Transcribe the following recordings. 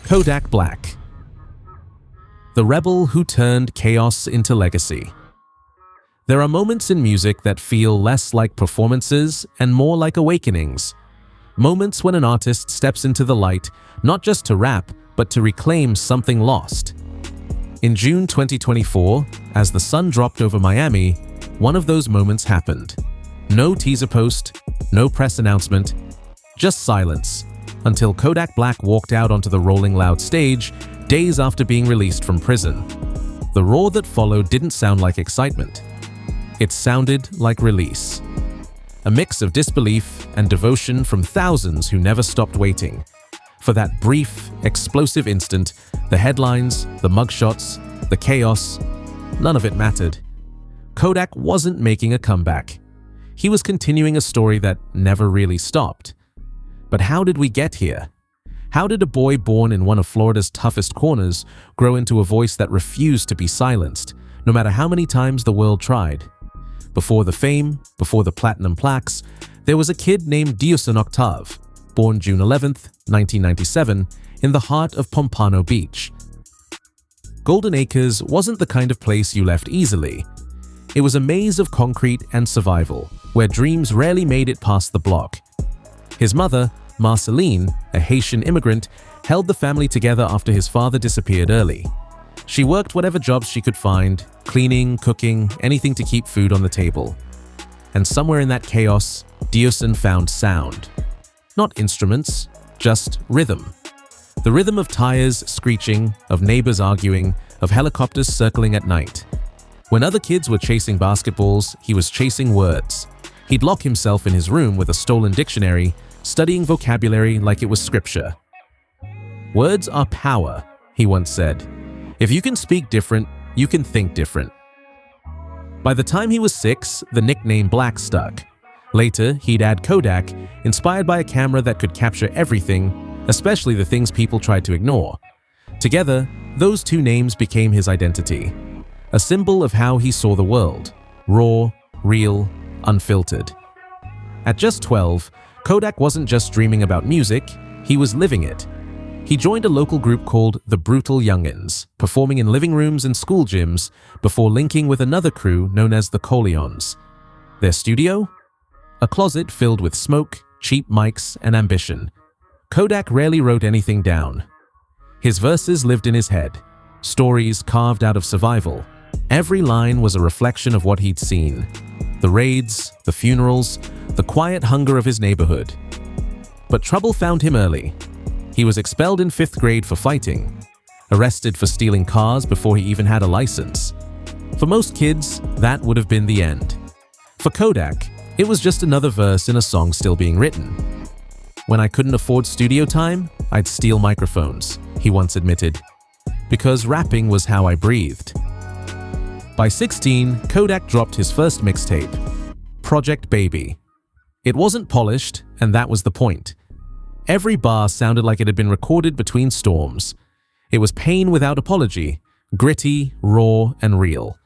Kodak Black, the rebel who turned chaos into legacy. There are moments in music that feel less like performances and more like awakenings. Moments when an artist steps into the light, not just to rap, but to reclaim something lost. In June 2024, as the sun dropped over Miami, one of those moments happened. No teaser post, no press announcement, just silence, until Kodak Black walked out onto the Rolling Loud stage days after being released from prison. The roar that followed didn't sound like excitement. It sounded like release. A mix of disbelief and devotion from thousands who never stopped waiting. For that brief, explosive instant, the headlines, the mugshots, the chaos, none of it mattered. Kodak wasn't making a comeback. He was continuing a story that never really stopped. But how did we get here? How did a boy born in one of Florida's toughest corners grow into a voice that refused to be silenced, no matter how many times the world tried? Before the fame, before the platinum plaques, there was a kid named Dioson Octave, born June 11th, 1997, in the heart of Pompano Beach. Golden Acres wasn't the kind of place you left easily. It was a maze of concrete and survival, where dreams rarely made it past the block. His mother, Marceline, a Haitian immigrant, held the family together after his father disappeared early. She worked whatever jobs she could find, cleaning, cooking, anything to keep food on the table. And somewhere in that chaos, Dioson found sound. Not instruments, just rhythm. The rhythm of tires screeching, of neighbors arguing, of helicopters circling at night. When other kids were chasing basketballs, he was chasing words. He'd lock himself in his room with a stolen dictionary, studying vocabulary like it was scripture. "Words are power," he once said. "If you can speak different, you can think different." By the time he was 6, the nickname Black stuck. Later, he'd add Kodak, inspired by a camera that could capture everything, especially the things people tried to ignore. Together, those two names became his identity. A symbol of how he saw the world: raw, real, unfiltered. At just 12, Kodak wasn't just dreaming about music, he was living it. He joined a local group called the Brutal Youngins, performing in living rooms and school gyms before linking with another crew known as the Corleones. Their studio? A closet filled with smoke, cheap mics, and ambition. Kodak rarely wrote anything down. His verses lived in his head, stories carved out of survival. Every line was a reflection of what he'd seen. The raids, the funerals, the quiet hunger of his neighborhood. But trouble found him early. He was expelled in 5th grade for fighting, arrested for stealing cars before he even had a license. For most kids, that would have been the end. For Kodak, it was just another verse in a song still being written. "When I couldn't afford studio time, I'd steal microphones," he once admitted, "because rapping was how I breathed." By 16, Kodak dropped his first mixtape, Project Baby. It wasn't polished, and that was the point. Every bar sounded like it had been recorded between storms. It was pain without apology, gritty, raw, and real.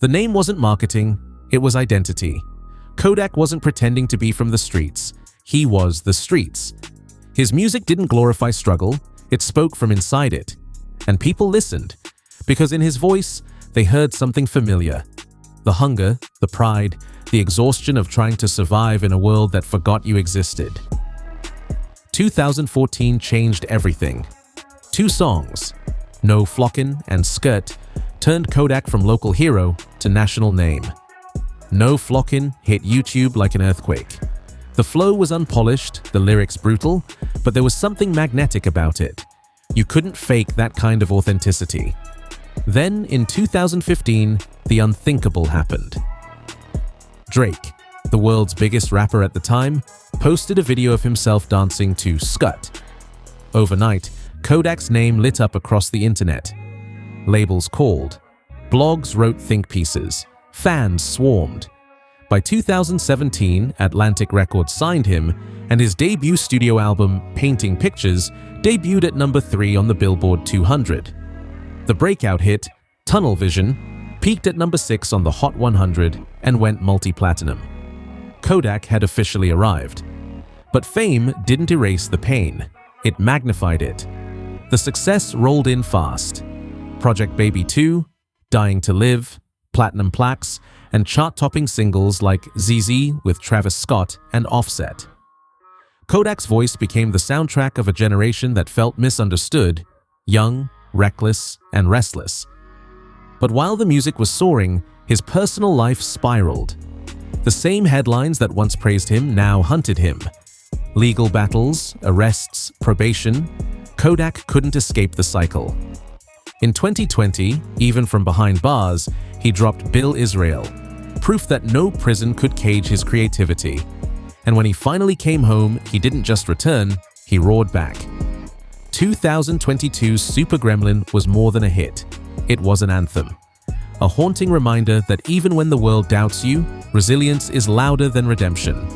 The name wasn't marketing, it was identity. Kodak wasn't pretending to be from the streets, he was the streets. His music didn't glorify struggle, it spoke from inside it. And people listened, because in his voice, they heard something familiar. The hunger, the pride, the exhaustion of trying to survive in a world that forgot you existed. 2014 changed everything. 2 songs, No Flockin' and Skirt, turned Kodak from local hero to national name. No Flockin' hit YouTube like an earthquake. The flow was unpolished, the lyrics brutal, but there was something magnetic about it. You couldn't fake that kind of authenticity. Then, in 2015, the unthinkable happened. Drake, the world's biggest rapper at the time, posted a video of himself dancing to Scut. Overnight, Kodak's name lit up across the internet. Labels called. Blogs wrote think pieces. Fans swarmed. By 2017, Atlantic Records signed him, and his debut studio album, Painting Pictures, debuted at number 3 on the Billboard 200. The breakout hit, Tunnel Vision, peaked at number 6 on the Hot 100 and went multi-platinum. Kodak had officially arrived. But fame didn't erase the pain, it magnified it. The success rolled in fast. Project Baby 2, Dying to Live, platinum plaques, and chart-topping singles like ZZ with Travis Scott and Offset. Kodak's voice became the soundtrack of a generation that felt misunderstood, young, reckless, and restless. But while the music was soaring, his personal life spiraled. The same headlines that once praised him now hunted him. Legal battles, arrests, probation. Kodak couldn't escape the cycle. In 2020, even from behind bars, he dropped Bill Israel, proof that no prison could cage his creativity. And when he finally came home, he didn't just return, he roared back. 2022's Super Gremlin was more than a hit. It was an anthem. A haunting reminder that even when the world doubts you, resilience is louder than redemption.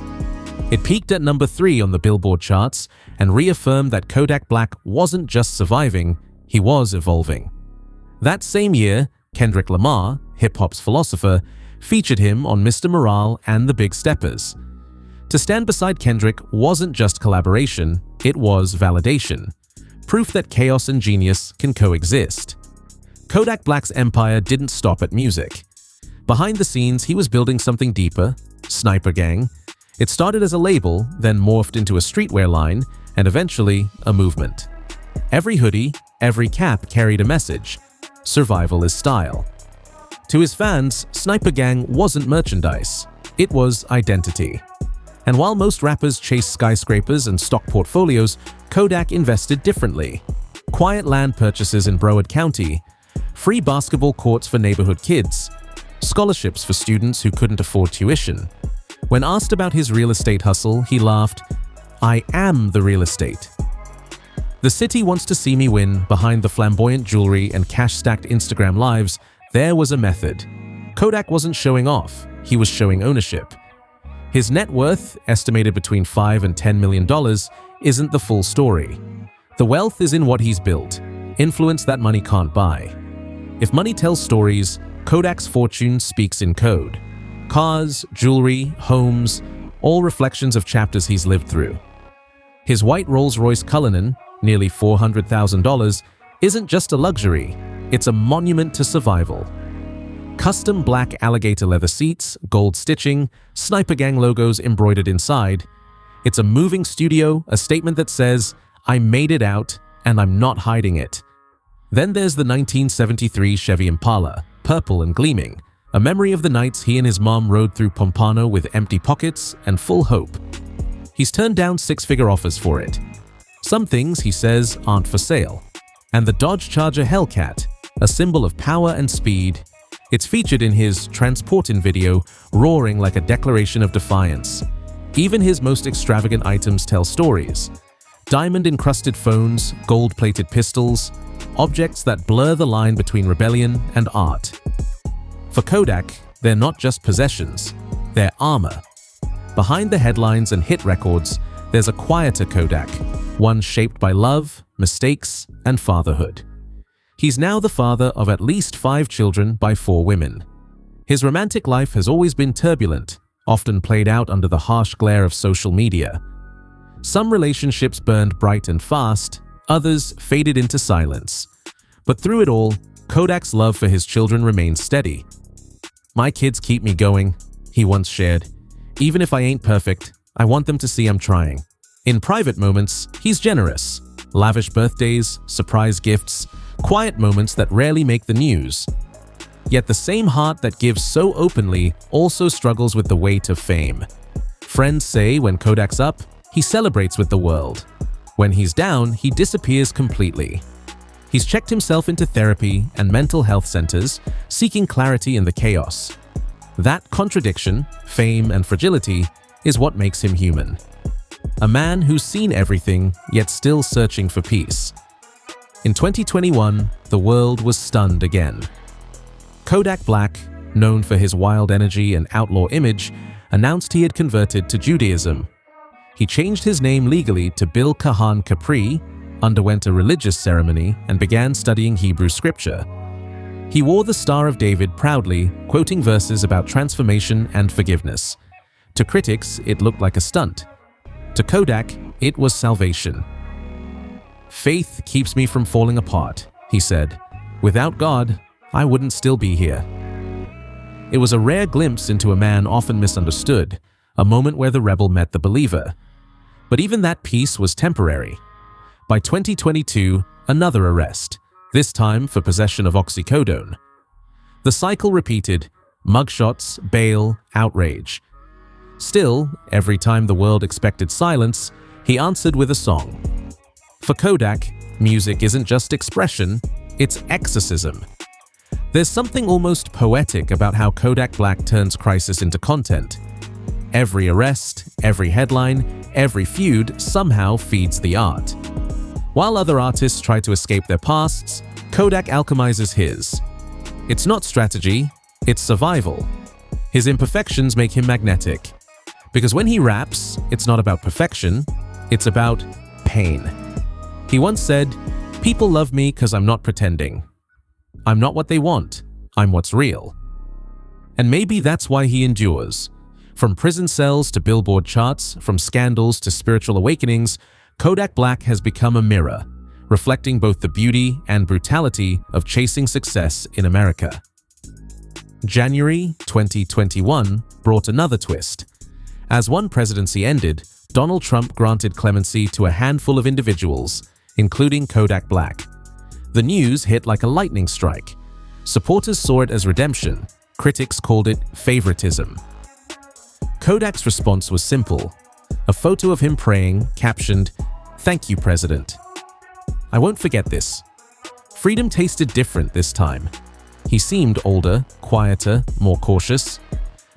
It peaked at number 3 on the Billboard charts and reaffirmed that Kodak Black wasn't just surviving, he was evolving. That same year, Kendrick Lamar, hip-hop's philosopher, featured him on Mr. Morale and the Big Steppers. To stand beside Kendrick wasn't just collaboration, it was validation. Proof that chaos and genius can coexist. Kodak Black's empire didn't stop at music. Behind the scenes, he was building something deeper, Sniper Gang. It started as a label, then morphed into a streetwear line, and eventually a movement. Every hoodie, every cap carried a message. Survival is style. To his fans, Sniper Gang wasn't merchandise. It was identity. And while most rappers chase skyscrapers and stock portfolios, Kodak invested differently. Quiet land purchases in Broward County, free basketball courts for neighborhood kids, scholarships for students who couldn't afford tuition. When asked about his real estate hustle, he laughed, "I am the real estate." The city wants to see me win. Behind the flamboyant jewelry and cash-stacked Instagram lives, there was a method. Kodak wasn't showing off, he was showing ownership. His net worth, estimated between $5 and $10 million, isn't the full story. The wealth is in what he's built, influence that money can't buy. If money tells stories, Kodak's fortune speaks in code. Cars, jewelry, homes, all reflections of chapters he's lived through. His white Rolls-Royce Cullinan, nearly $400,000, isn't just a luxury, it's a monument to survival. Custom black alligator leather seats, gold stitching, Sniper Gang logos embroidered inside. It's a moving studio, a statement that says, "I made it out, and I'm not hiding it." Then there's the 1973 Chevy Impala, purple and gleaming, a memory of the nights he and his mom rode through Pompano with empty pockets and full hope. He's turned down 6-figure offers for it. Some things, he says, aren't for sale. And the Dodge Charger Hellcat, a symbol of power and speed, it's featured in his Transportin' video, roaring like a declaration of defiance. Even his most extravagant items tell stories. Diamond-encrusted phones, gold-plated pistols, objects that blur the line between rebellion and art. For Kodak, they're not just possessions, they're armor. Behind the headlines and hit records, there's a quieter Kodak, one shaped by love, mistakes, and fatherhood. He's now the father of at least 5 children by 4 women. His romantic life has always been turbulent, often played out under the harsh glare of social media. Some relationships burned bright and fast, others faded into silence. But through it all, Kodak's love for his children remains steady. "My kids keep me going," he once shared. "Even if I ain't perfect, I want them to see I'm trying." In private moments, he's generous. Lavish birthdays, surprise gifts, quiet moments that rarely make the news. Yet the same heart that gives so openly also struggles with the weight of fame. Friends say when Kodak's up, he celebrates with the world. When he's down, he disappears completely. He's checked himself into therapy and mental health centers, seeking clarity in the chaos. That contradiction, fame and fragility, is what makes him human. A man who's seen everything, yet still searching for peace. In 2021, the world was stunned again. Kodak Black, known for his wild energy and outlaw image, announced he had converted to Judaism. He changed his name legally to Bil Kahan Capri, underwent a religious ceremony, and began studying Hebrew scripture. He wore the Star of David proudly, quoting verses about transformation and forgiveness. To critics, it looked like a stunt. To Kodak, it was salvation. "Faith keeps me from falling apart," he said. "Without God, I wouldn't still be here." It was a rare glimpse into a man often misunderstood, a moment where the rebel met the believer. But even that peace was temporary. By 2022, another arrest, this time for possession of oxycodone. The cycle repeated: mugshots, bail, outrage. Still, every time the world expected silence, he answered with a song. For Kodak, music isn't just expression, it's exorcism. There's something almost poetic about how Kodak Black turns crisis into content. Every arrest, every headline, every feud somehow feeds the art. While other artists try to escape their pasts, Kodak alchemizes his. It's not strategy, it's survival. His imperfections make him magnetic. Because when he raps, it's not about perfection, it's about pain. He once said, "People love me because I'm not pretending. I'm not what they want, I'm what's real." And maybe that's why he endures. From prison cells to Billboard charts, from scandals to spiritual awakenings, Kodak Black has become a mirror, reflecting both the beauty and brutality of chasing success in America. January 2021 brought another twist. As one presidency ended, Donald Trump granted clemency to a handful of individuals, including Kodak Black. The news hit like a lightning strike. Supporters saw it as redemption. Critics called it favoritism. Kodak's response was simple. A photo of him praying, captioned, "Thank you, President." I won't forget this. Freedom tasted different this time. He seemed older, quieter, more cautious.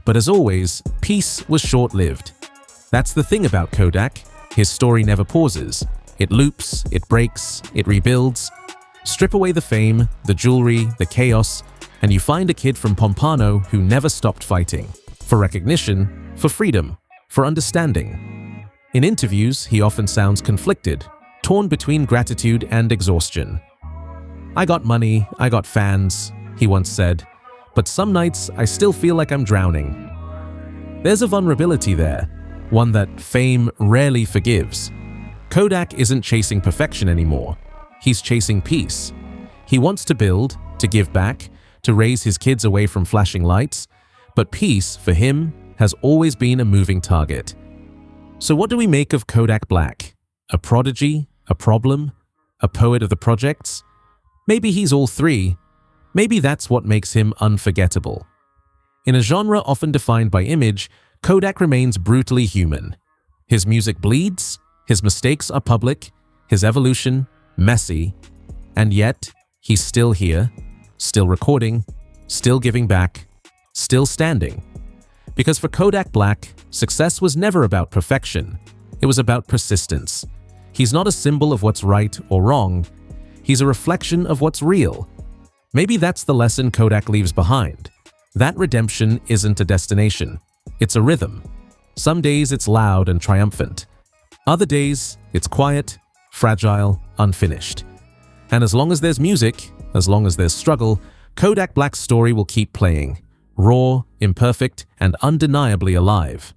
But as always, peace was short-lived. That's the thing about Kodak. His story never pauses. It loops, it breaks, it rebuilds. Strip away the fame, the jewelry, the chaos, and you find a kid from Pompano who never stopped fighting. For recognition, for freedom, for understanding. In interviews, he often sounds conflicted, torn between gratitude and exhaustion. "I got money, I got fans," he once said, "but some nights I still feel like I'm drowning." There's a vulnerability there, one that fame rarely forgives. Kodak isn't chasing perfection anymore. He's chasing peace. He wants to build, to give back, to raise his kids away from flashing lights, but peace, for him, has always been a moving target. So what do we make of Kodak Black? A prodigy? A problem? A poet of the projects? Maybe he's all three. Maybe that's what makes him unforgettable. In a genre often defined by image, Kodak remains brutally human. His music bleeds, his mistakes are public, his evolution, messy, and yet, he's still here, still recording, still giving back, still standing. Because for Kodak Black, success was never about perfection, it was about persistence. He's not a symbol of what's right or wrong, he's a reflection of what's real. Maybe that's the lesson Kodak leaves behind. That redemption isn't a destination, it's a rhythm. Some days it's loud and triumphant. Other days, it's quiet, fragile, unfinished. And as long as there's music, as long as there's struggle, Kodak Black's story will keep playing, raw, imperfect, and undeniably alive.